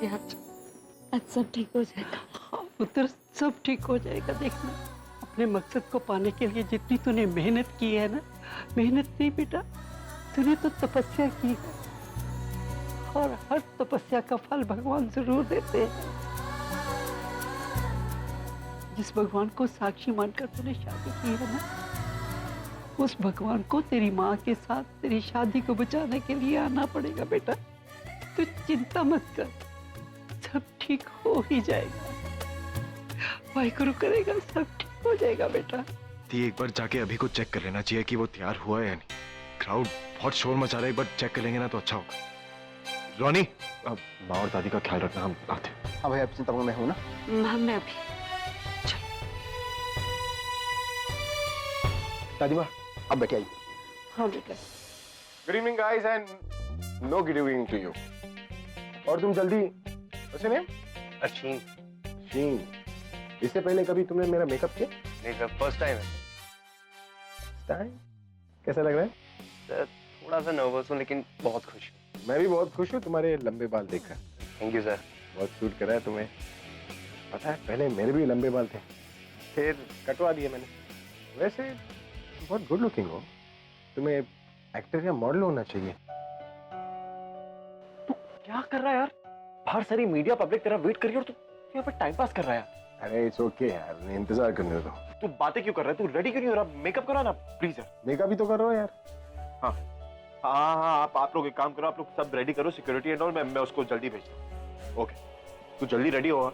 यार आज सब ठीक हो जाएगा। हाँ पुत्र, सब ठीक हो जाएगा। देखना, अपने मकसद को पाने के लिए जितनी तूने मेहनत की है ना, मेहनत नहीं बेटा, तूने तो तपस्या की है, और हर तपस्या का फल भगवान जरूर देते हैं। जिस भगवान को साक्षी मानकर तूने शादी की है ना, उस भगवान को तेरी माँ के साथ तेरी शादी को बचाने के लिए आना पड़ेगा बेटा। तू चिंता मत कर, सब ठीक हो ही जाएगा। वाहिगुरु करेगा, सब ठीक हो जाएगा बेटा। दी, एक बार जाके अभी को चेक कर लेना चाहिए कि वो तैयार हुआ है या नहीं। क्राउड बहुत शोर मचा रहा है, एक बार चेक कर लेंगे ना तो अच्छा होगा। रोनी, अब माँ और दादी का ख्याल रखना, हम आते हैं। हाँ भैया, आप चिंता मत, मैं हूं ना। हाँ मैं अभी। दादी माँ, आप बैठे आइए। हाँ बेटा। Good evening guys and no good evening to you. और तुम जल्दी, what's your name? अशीन। शीन। इससे पहले कभी तुमने मेरा मेकअप किया? मेकअप फर्स्ट टाइम है टाइम कैसा लग रहा है? सर। थोड़ा सा नर्वस हूँ लेकिन बहुत खुश हूँ। मैं भी बहुत खुश हूँ तुम्हारे लंबे बाल देखकर। Thank you sir. बहुत सूट करा है तुम्हें। पता है, पहले मेरे भी लंबे बाल थे, फिर कटवा दिए मैंने। वैसे बहुत गुड लुकिंग हो, तुम्हें एक्टर या मॉडल होना चाहिए। तू क्या कर रहा है यार? बाहर सारी मीडिया पब्लिक तेरा वेट कर रही है और तू यहाँ पर टाइम पास कर रहा है। अरे इट्स ओके यार, इंतजार करने दो। तू बातें क्यों कर रहा है? तू रेडी क्यों नहीं हो रहा? मेकअप करा ना प्लीज यार। मेकअप भी तो कर रहा हो यार। हाँ हाँ हाँ, आप लोग एक काम करो, आप लोग सब रेडी करो, सिक्योरिटी एंड ऑल। मैं उसको जल्दी भेजता हूँ। ओके, तू जल्दी रेडी हो।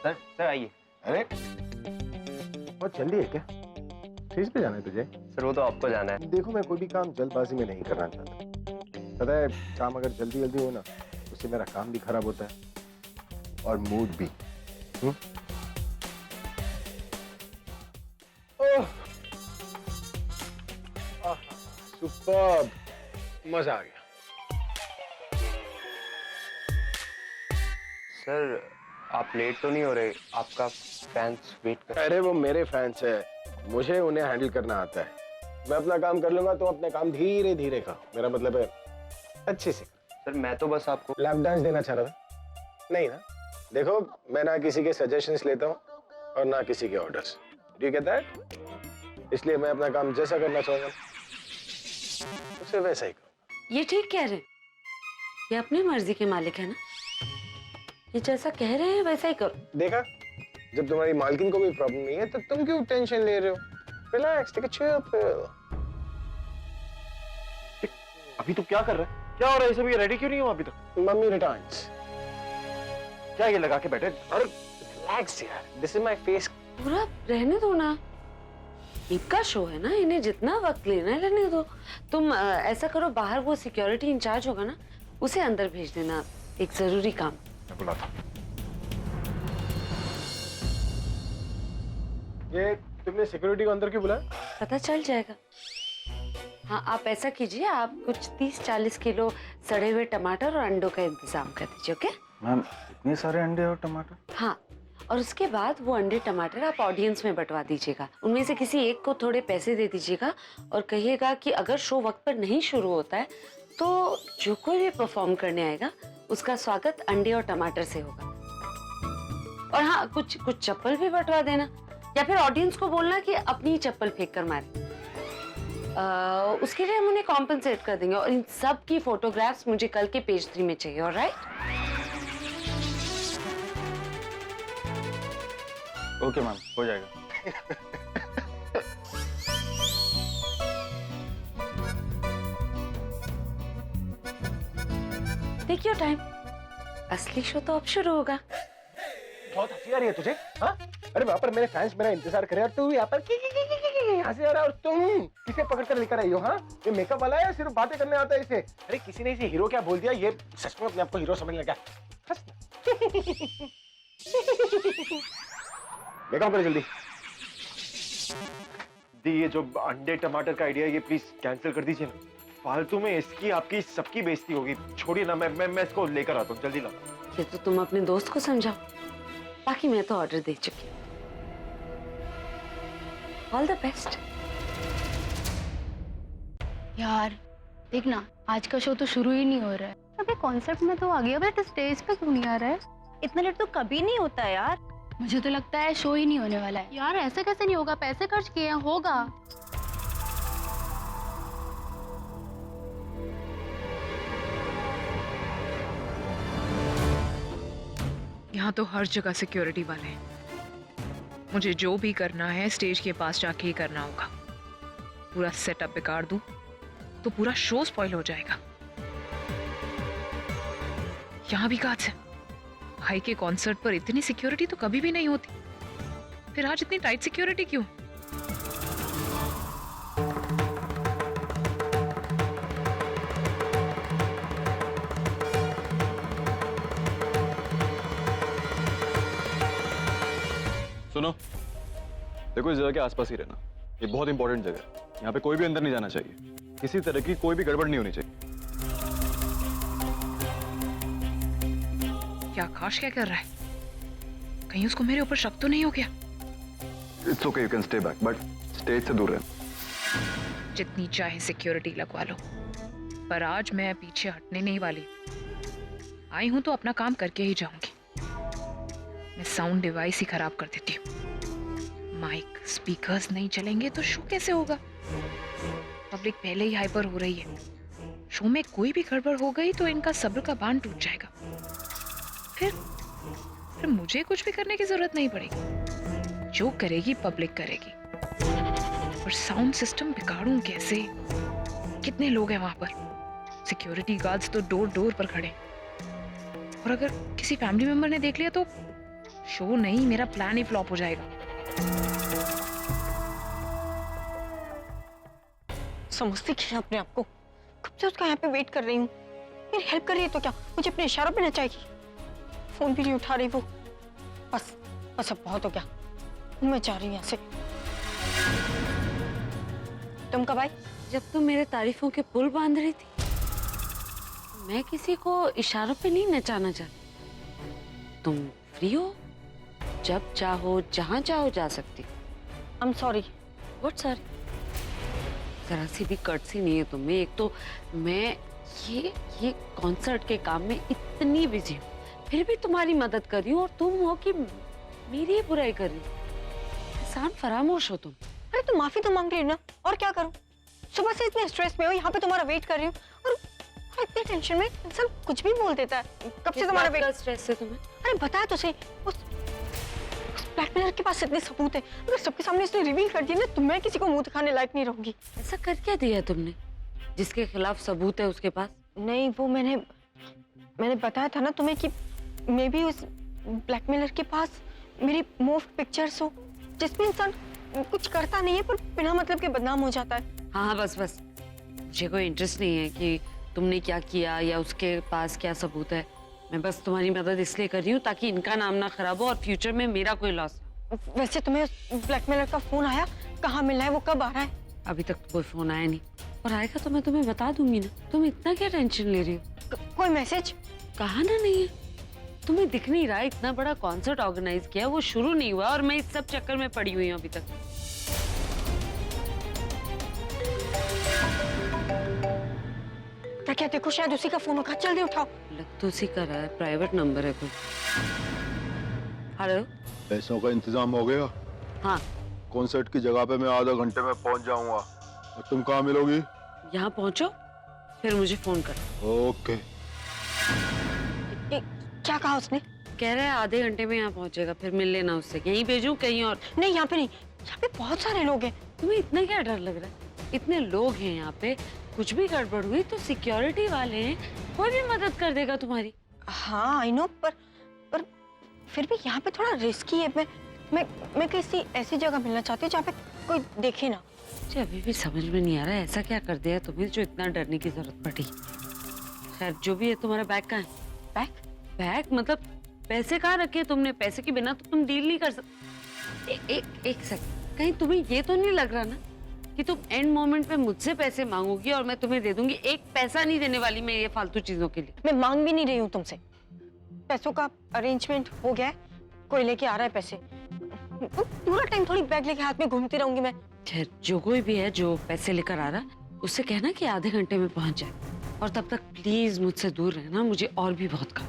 सर आइए। अरे बहुत जल्दी है क्या? स्टेज पे जाना है तुझे? सर वो तो आपको जाना है। देखो, मैं कोई भी काम जल्दबाजी में नहीं करना चाहता। पता है, काम अगर जल्दी जल्दी हो ना, उससे मेरा काम भी खराब होता है और मूड भी। सुपर्ब, मजा आ गया। सर आप लेट तो नहीं हो रहे? आपका फैंस वेट कर। अरे वो मेरे फैंस है, मुझे उन्हें हैंडल करना आता है। मैं अपना काम कर लूंगा, तो अपने काम धीरे धीरे का, मेरा मतलब है अच्छे से। सर मैं तो बस आपको लैप डांस देना चाह रहा था, नहीं ना? देखो, मैं ना किसी के सजेशंस लेता हूँ और ना किसी के orders. Do you get that? इसलिए मैं अपना काम जैसा करना चाहूंगा उसे वैसा ही करूंगा। ये ठीक कह रहे हैं, ये अपनी मर्जी के मालिक है ना, ये जैसा कह रहे हैं वैसा ही करो। देखा, जब तुम्हारी मालकिन को भी प्रॉब्लम नहीं है तो तुम क्यों टेंशन ले रहे हो? Relax, take a chill pill. अभी तू क्या कर रहा है? क्या हो रहा है? ये सब ये रेडी क्यों नहीं हो अभी तक? Mummy returns. क्या ये लगा के बैठे? अरे रिलैक्स यार, दिस इज माय फेस। पूरा रहने दो ना, इनका शो है ना, इन्हें जितना वक्त लेना है लेने दो। तुम ऐसा करो, बाहर वो सिक्योरिटी इंचार्ज होगा ना, उसे अंदर भेज देना, एक जरूरी काम। मैं बुला था। ये तुमने सिक्योरिटी को अंदर क्यों बुलाया? पता चल जाएगा। हाँ आप ऐसा कीजिए, आप कुछ 30-40 किलो सड़े हुए टमाटर और अंडों का इंतजाम कर दीजिए। ओके मैम, इतने सारे अंडे और टमाटर? हाँ, और उसके बाद वो अंडे टमाटर आप ऑडियंस में बंटवा दीजिएगा। उनमें से किसी एक को थोड़े पैसे दे दीजिएगा और कहिएगा कि अगर शो वक्त पर नहीं शुरू होता है तो जो कोई भी परफॉर्म करने आएगा उसका स्वागत अंडे और टमाटर से होगा। और हाँ, कुछ चप्पल भी बंटवा देना, या फिर ऑडियंस को बोलना कि अपनी चप्पल फेंक कर मारे। उसके लिए हम उन्हें कॉम्पनसेट कर देंगे। और इन सब की फोटोग्राफ्स मुझे कल के पेज 3 में चाहिए। ऑलराइट? ओके मैम, हो जाएगा। टेक योर टाइम, असली शो तो अब शुरू होगा। बहुत हंसी आ रही है तुझे? हाँ? अरे वहाँ पर मेरे फैंस मेरा इंतजार कर रहे हैं और तू यहाँ पर हंसी आ रहा है, और तुम किसे पकड़ कर लेकर आई हो? हाँ, ये मेकअप वाला है या सिर्फ बातें करने आता है इसे? अरे किसी ने इसे हीरो क्या बोल दिया? ये सच में अपने आप को हीरो समझने लगा। हंस मेकअप करो जल्दी। दी, ये जो अंडे टमाटर का आइडिया है ये प्लीज कैंसिल कर दीजिए ना। फालतू में इसकी आपकी सबकी बेइज्जती होगी। छोड़िए ना, मैं इसको लेकर आता हूँ, जल्दी ला। ये तो तुम अपने दोस्त को समझाओ, बाकी मैं तो ऑर्डर दे चुकी हूँ। All the best. यार देखना, आज का शो तो शुरू ही नहीं हो रहा है। अबे कॉन्सेप्ट में तो आ गया, बट स्टेज पे क्यों नहीं आ रहा है? इतना लेट तो कभी नहीं होता यार। मुझे तो लगता है शो ही नहीं होने वाला है। यार ऐसे कैसे नहीं होगा, पैसे खर्च किए हैं, होगा। यहाँ तो हर जगह सिक्योरिटी वाले हैं। मुझे जो भी करना है स्टेज के पास जाके ही करना होगा। पूरा सेटअप बिगाड़ दूं तो पूरा शो स्पॉइल हो जाएगा। यहाँ भी काज है। भाई के कॉन्सर्ट पर इतनी सिक्योरिटी तो कभी भी नहीं होती, फिर आज इतनी टाइट सिक्योरिटी क्यों? सुनो, देखो इस जगह के आसपास ही रहना। ये बहुत इंपॉर्टेंट जगह है। यहाँ पे कोई भी अंदर नहीं जाना चाहिए। किसी तरह की कोई भी गड़बड़ नहीं होनी चाहिए। क्या आकाश क्या कर रहा है? कहीं उसको मेरे ऊपर शक तो नहीं हो गया? It's okay, you can stay back, but stage से दूर रहना। जितनी चाहे सिक्योरिटी लगवा लो, पर आज मैं पीछे हटने नहीं वाली। आई हूं तो अपना काम करके ही जाऊंगी। मैं साउंड डिवाइस ही खराब कर देती हूँ। माइक स्पीकर्स नहीं चलेंगे तो शो कैसे होगा? पब्लिक पहले ही हाइपर हो रही है। शो में कोई भी गड़बड़ हो गई तो इनका सब्र का बांध टूट जाएगा। फिर मुझे कुछ भी करने की जरूरत नहीं पड़ेगी। जो करेगी पब्लिक करेगी। और साउंड सिस्टम बिगाड़ूं कैसे? कितने लोग हैं वहां पर? सिक्योरिटी गार्ड्स तो डोर डोर पर खड़े। और अगर किसी फैमिली मेंबर ने देख लिया तो शो नहीं, मेरा प्लान ही फ्लॉप हो जाएगा। समझती क्या अपने आप को? कब से उसका यहाँ पे वेट कर रही हूँ। मेरी हेल्प कर रही है तो क्या मुझे अपने इशारों पे नचाएगी? फोन भी नहीं उठा रही वो। बस बस अब बहुत हो गया। मैं जा रही हूँ यहाँ से। तुम कब आई? जब तुम मेरे तारीफों के पुल बांध रही थी। मैं किसी को इशारों पे नहीं नचाना चाहती। तुम फ्री हो, जब चाहो जहां चाहो जा सकती। I am sorry. What sorry? जरा सी भी कर्टसी नहीं है तुम्हें। एक तो मैं ये कॉन्सर्ट के काम में इतनी बिजी हूँ, फिर भी तुम्हारी मदद कर रही हूँ और तुम हो कि मेरी ही बुराई कर रही हो। इंसान फरामोश हो तुम। अरे तो माफी तो मांग रही हूँ ना, और क्या करूँ? सुबह से इतने स्ट्रेस में हो, यहाँ पे तुम्हारा वेट कर रही हूँ और इतने टेंशन में इंसान कुछ भी बोल देता है। कब से तुम्हारा वेट? स्ट्रेस है तुम्हें? अरे बताया तो सही। उस ब्लैकमेलर के पास इतने सबूत है, अगर सबके सामने इसने रिवील कर दिया ना तो मैं किसी को मुंह दिखाने लायक नहीं रहूंगी। ऐसा कर क्या दिया है तुमने जिसके खिलाफ सबूत है उसके पास? नहीं, वो मैंने बताया था ना तुम्हें कि मे भी उस ब्लैकमेलर के पास मेरी मोस्ट पिक्चर्स हो जिसमें इंसान कुछ करता नहीं है पर बिना मतलब के बदनाम हो जाता है। हाँ बस बस, मुझे कोई इंटरेस्ट नहीं है कि तुमने क्या किया या उसके पास क्या सबूत है। मैं बस तुम्हारी मदद इसलिए कर रही हूँ ताकि इनका नाम ना खराब हो और फ्यूचर में मेरा कोई लॉस। वैसे तुम्हें उस ब्लैकमेलर का फोन आया? कहाँ मिला है वो? कब आ रहा है? अभी तक कोई फोन आया नहीं, और आएगा तो मैं तुम्हें बता दूंगी ना। तुम इतना क्या टेंशन ले रही हो? कोई मैसेज? कहा ना नहीं है। तुम्हें दिख नहीं रहा? इतना बड़ा कॉन्सर्ट ऑर्गेनाइज किया, वो शुरू नहीं हुआ और मैं इस सब चक्कर में पड़ी हुई हूँ अभी तक। क्या देखो, शायद उसी का फोन होगा। जल्दी उठाओ। लग तो उसी का रहा है, प्राइवेट नंबर है कोई। हेलो। पैसों का इंतजाम हो गया? हाँ। कॉन्सर्ट की जगह पे मैं आधा घंटे में पहुंच जाऊंगा और तुम कहाँ मिलोगी? यहाँ पहुंचो फिर मुझे फोन करो। ओके। क्या कहा उसने? कह रहा है आधे घंटे में यहाँ पहुंचेगा, फिर मिल लेना उससे। यहीं भेजूं कहीं और? नहीं, यहाँ पे नहीं। यहाँ पे बहुत सारे लोग हैं। तुम्हें इतना क्या डर लग रहा है? इतने लोग हैं यहाँ पे, कुछ भी गड़बड़ हुई तो सिक्योरिटी वाले हैं, कोई भी मदद कर देगा तुम्हारी। हाँ आई नो, पर फिर भी यहाँ पे थोड़ा रिस्की है। मैं किसी ऐसी जगह मिलना चाहती हूँ जहाँ पे कोई देखे ना। मुझे अभी भी समझ में नहीं आ रहा है ऐसा क्या कर दिया तुम्हें जो इतना डरने की जरूरत पड़ी। खैर जो भी है, तुम्हारा बैग कहाँ है? बैग? बैग मतलब पैसे कहाँ रखे तुमने? पैसे के बिना तो तुम डील नहीं कर सकते। एक सेकंड, कहीं तुम्हें ये तो नहीं लग रहा ना कि तुम एंड मोमेंट पे मुझसे पैसे मांगोगी और मैं तुम्हें दे दूंगी? एक पैसा नहीं देने वाली मैं ये फालतू चीजों के लिए। मैं मांग भी नहीं रही हूँ तुमसे। पैसों का अरेंजमेंट हो गया है, कोई लेके आ रहा है पैसे। पूरा टाइम थोड़ी बैग लेके हाथ में घूमती रहूंगी मैं। खैर जो कोई भी है जो पैसे लेकर आ रहा, उससे कहना कि आधे घंटे में पहुंच जाए और तब तक प्लीज मुझसे दूर रहना, मुझे और भी बहुत काम।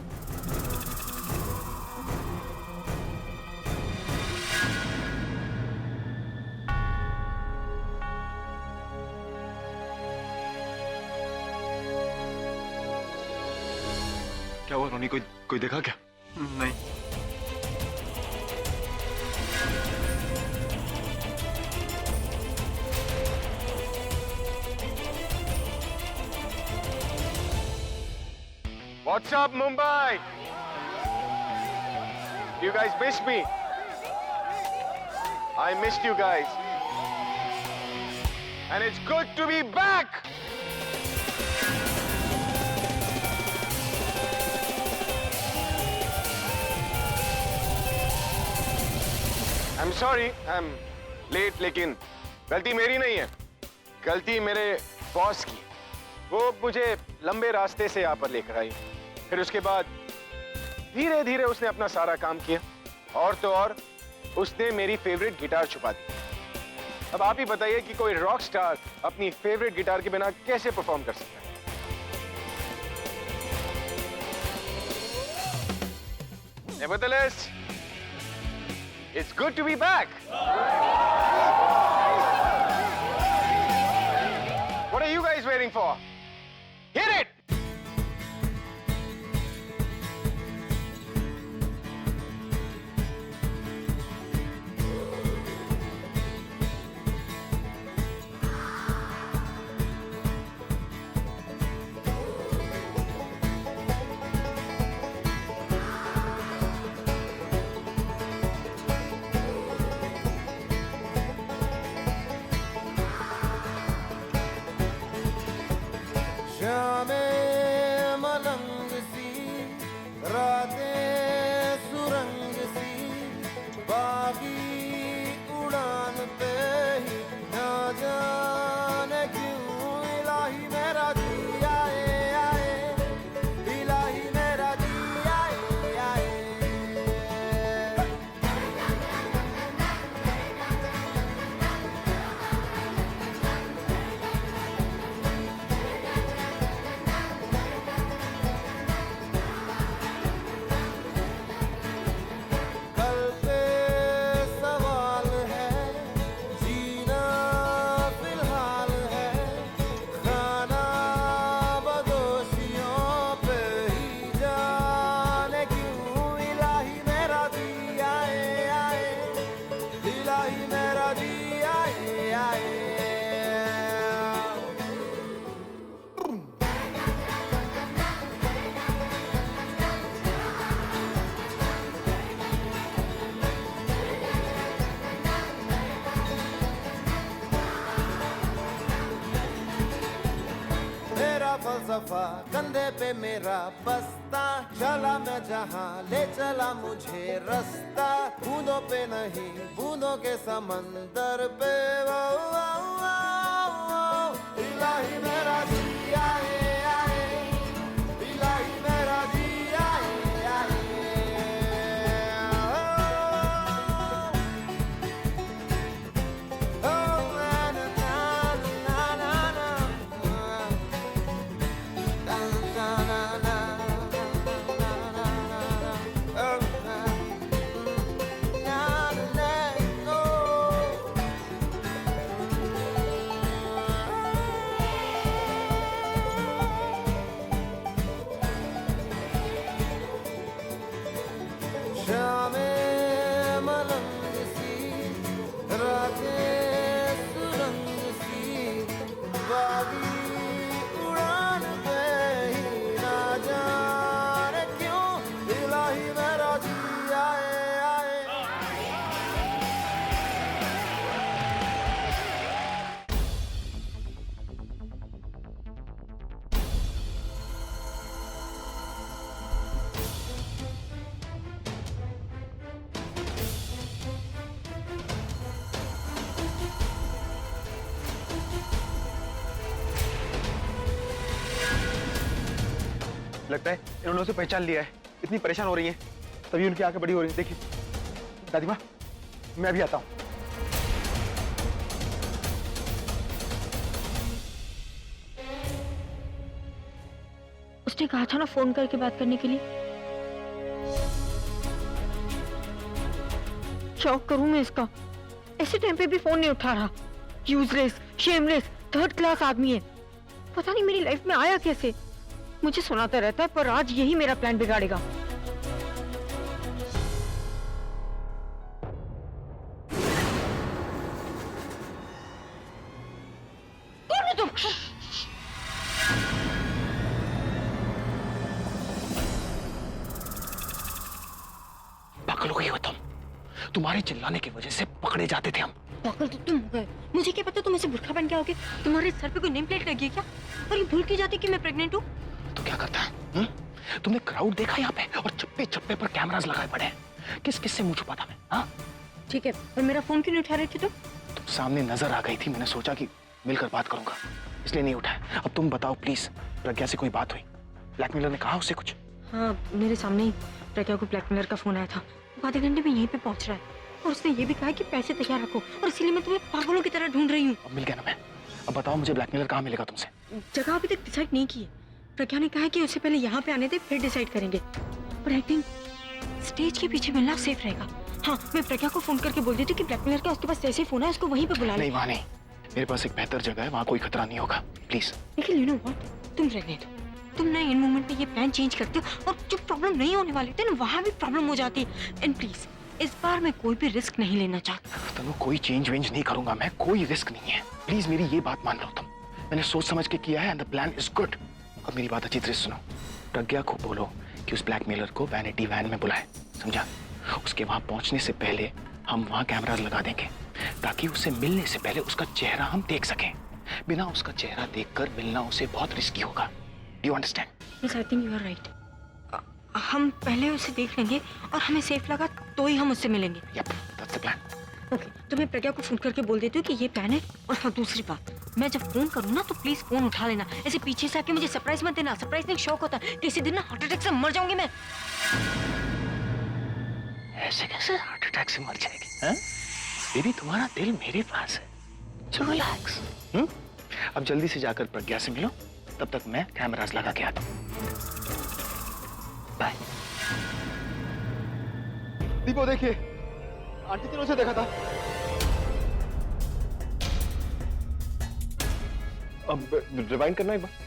क्या हुआ रोनी? कोई देखा क्या? नहीं। What's up, Mumbai? You guys miss me? I missed you guys. And it's good to be back! I'm sorry, I'm late, लेकिन गलती मेरी नहीं है, गलती मेरे बॉस की। वो मुझे लंबे रास्ते से यहाँ पर लेकर आई, फिर उसके बाद धीरे धीरे उसने अपना सारा काम किया, और तो और उसने मेरी फेवरेट गिटार छुपा दी। अब आप ही बताइए कि कोई रॉक स्टार अपनी फेवरेट गिटार के बिना कैसे परफॉर्म कर सकता है? Nevertheless, it's good to be back. What are you guys waiting for? Hit it! शामें मलंग सी, रातें सुरंग सी, बागी उड़ान पे ही ना जाने क्यों इलाही मेरा जी आए आए, इलाही मेरा जी आए आए। कल पे सवाल है, जीना फिलहाल है, खाना बदोशियों पे ही जाने क्यों इलाही मेरा जी आए आए, इलाही मेरा जी आए आए। मेरा फलसफा कंधे पे मेरा बस्ता, चला मैं जहाँ ले चला मुझे रास्ता, बूंदों पे नहीं बूंदों के समंदर पे, वो, वो, वो, वो, इलाही मेरा जी आए आए, इलाही मेरा जी आए आए। Oh, na na na na na na. शामें मलंग सी, रातें सुरंग सी, बागी उड़ान पे ही ना जाने क्यों इलाही मेरा जी आए आए। लगता है इन्होंने उसे पहचान लिया है, इतनी परेशान हो रही हैं, तभी उनकी आंखें बड़ी हो रही हैं। देखिए दादी माँ, मैं अभी आता हूँ। उसने कहा था ना फोन करके बात करने के लिए। क्या करूं मैं इसका? ऐसे टाइम पे भी फोन नहीं उठा रहा। यूजलेस, शेमलेस, थर्ड क्लास आदमी है। पता नहीं मेरी लाइफ में आया कैसे। मुझे सुनाता रहता है पर आज यही मेरा प्लान बिगाड़ेगा। कौन है तुम? पागल हो गई हो तुम। तुम्हारे चिल्लाने की वजह से पकड़े जाते थे हम। पागल तो तुम हो गए। मुझे क्या पता तुम ऐसे बुर्खा पहन के आओगे? तुम्हारे सर पे कोई नेम प्लेट लगी है क्या? और ये भूल की जाती कि मैं प्रेग्नेंट हूँ। तो क्या करता है? तुमने क्राउड देखा यहाँ पे और चप्पे चप्पे पर कैमरास लगाए पड़े हैं। किस किस से मुंह छुपा था मैं? हाँ ठीक है, और मेरा फोन क्यों नहीं उठा रही थी तुम? तुम सामने नजर आ गई थी। मैंने सोचा कि मिलकर बात करूंगा, इसलिए नहीं उठाया। अब तुम बताओ प्लीज, प्रज्ञा से कोई बात हुई? ब्लैकमेलर ने कहा उससे कुछ? हाँ, मेरे सामने ही प्रज्ञा को ब्लैकमेलर का फोन आया था। वो आधे घंटे में यहीं पे पहुंच रहा है और उसने ये भी कहा कि पैसे तैयार रखो, और इसीलिए मैं तुम्हें पागलों की तरह ढूंढ रही हूँ। अब मिल गया ना मैं। अब बताओ मुझे ब्लैकमेलर कहाँ मिलेगा तुमसे? जगह अभी तक डिसाइड नहीं की है। प्रज्ञा ने कहा है कि उससे पहले यहाँ पे आने दे, फिर डिसाइड करेंगे। पर आई थिंक स्टेज के पीछे मिलना सेफ रहेगा। हाँ, मैं प्रज्ञा को फोन करके बोल देती हूँ कि ब्लैकमेलर का उसके पास जैसे ही फोन है उसको वहीं पे बुला ले। नहीं वहाँ नहीं, मेरे पास एक बेहतर जगह है, वहाँ कोई खतरा नहीं होगा। प्लीज। लेकिन यू नो व्हाट, तुम प्रेग्नेंट हो। तुम ना इन मोमेंट में ये प्लान चेंज करते हो और जो प्रॉब्लम नहीं होने वाली थी ना वहाँ भी प्रॉब्लम हो जाती है। एंड प्लीज, इस बार मैं कोई भी रिस्क नहीं लेना चाहता। तनु, कोई चेंज वेंज नहीं करूंगा मैं, कोई रिस्क नहीं है। प्लीज मेरी ये बात मान लो तुम। मैंने सोच समझ के किया है and the plan is good. अब मेरी बात अच्छी तरह सुनो। प्रज्ञा को बोलो कि उस ब्लैकमेलर को वैनिटी वैन में बुलाए, समझा? उसके वहां पहुंचने से पहले हम वहां कैमरा लगा देंगे ताकि उसे मिलने से पहले उसका चेहरा हम देख सकें। बिना उसका चेहरा देखकर मिलना उसे बहुत रिस्की होगा। Do you understand? Yes, I think you are right. हम पहले उसे देख लेंगे और हमें सेफ लगा तो ही हम उससे मिलेंगे। Yup, that's the plan. Okay, तो मैं प्रज्ञा को फोन करके बोल देती हूँ कि ये प्लान है। और हाँ, दूसरी बात, मैं जब फोन करूँ ना तो प्लीज फोन उठा लेना। ऐसे पीछे से आके मुझे सरप्राइज मत देना। सरप्राइज नहीं, शौक होता है। किसी दिन ना हार्ट अटैक से मर जाऊंगी मैं। ऐसे कैसे हार्ट अटैक से मर जाएगी? हाँ? बेबी, तुम्हारा दिल मेरे पास है, सो रिलैक्स। अब जल्दी से जाकर प्रज्ञा से मिलो, तब तक मैं कैमरास लगा के आता हूँ। बाय। दीपो देखिए, आंटी तीनों से देखा था। अब रिवाइंड करना एक बार।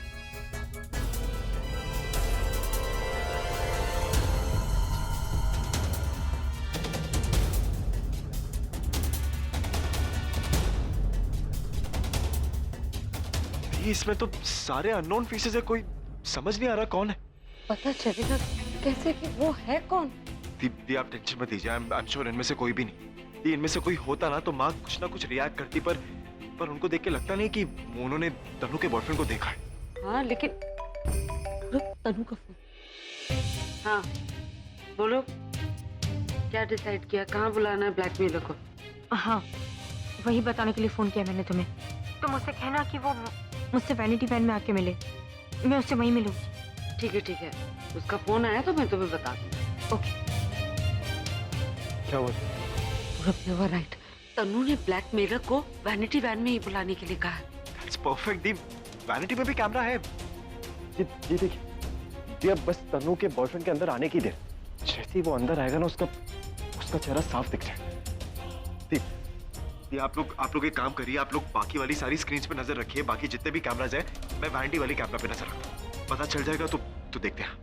इसमें तो सारे अननोन फेसेस है, कोई समझ नहीं आ रहा कौन है। पता चलेगा कैसे कि वो है कौन? दी आप टेंशन मत लीजिए, आई एम श्योर इनमें से कोई भी नहीं। दी, इनमें से कोई होता ना तो माँ कुछ ना कुछ रिएक्ट करती, पर उनको देख के लगता नहीं कि उन्होंने तनु के बॉयफ्रेंड को देखा है। हाँ लेकिन तनु का फोन। हाँ बोलो, क्या डिसाइड किया? कहाँ बुलाना है ब्लैकमेलर को? हाँ, वही बताने के लिए फोन किया मैंने तुम्हें। तो मुझसे कहना कि वो मुझसे वैनिटी वैन में आके मिले, मैं उससे वहीं मिलूंगी। ठीक है, उसका फोन आया तो मैं तुम्हें बता दूंगी। ओके। क्या हुआ? यू आर राइट, तनु ने ब्लैकमेलर को वैनिटी वैन में ही बुलाने के लिए कहा है। दैट्स परफेक्ट दी, वैनिटी में भी कैमरा है। ये देखिए, ये अब बस तनु के बॉयफ्रेंड के अंदर आने की देर। जैसे ही वो अंदर आएगा ना उसका चेहरा साफ दिख जाए। ये आप लोग एक काम करिए, आप लोग बाकी वाली सारी स्क्रीन्स पे नजर रखिए, बाकी जितने भी कैमराज हैं मैं वैनिटी वाली कैमरा पे नजर रखता हूँ। पता चल जाएगा तो देखते हैं।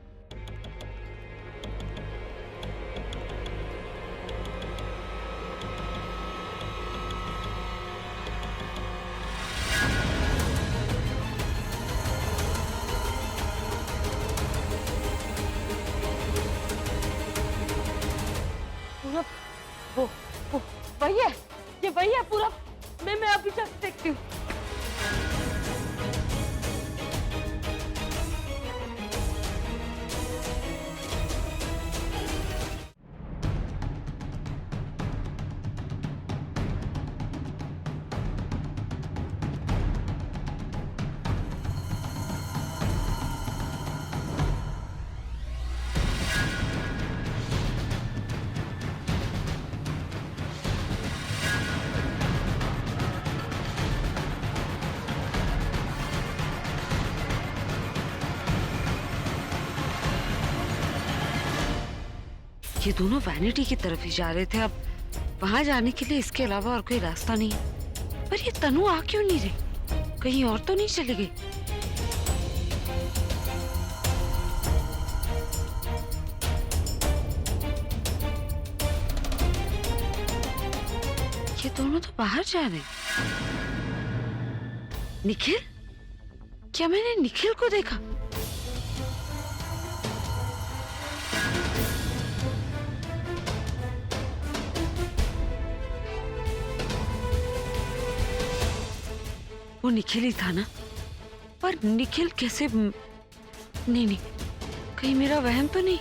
वो वही है, ये वही है पूरा। मैं अभी तक देखती हूँ। ये दोनों वैनिटी की तरफ ही जा रहे थे। अब वहां जाने के लिए इसके अलावा और कोई रास्ता नहीं है। पर ये तनु आ क्यों नहीं रही? कहीं और तो नहीं चली गई? ये दोनों तो बाहर जा रहे हैं। निखिल? क्या मैंने निखिल को देखा? वो निखिल ही था ना? पर निखिल कैसे? नहीं नहीं, कहीं मेरा वहम तो नहीं?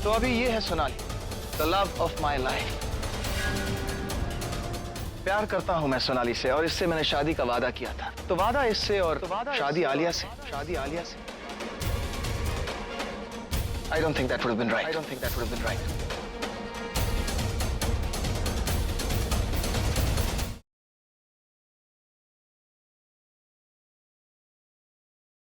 तो अभी ये है Sonali, the love of my life. प्यार करता हूं मैं सोनाली से, और इससे मैंने शादी का वादा किया था। तो वादा इससे और शादी आलिया से। I don't think that would have been right.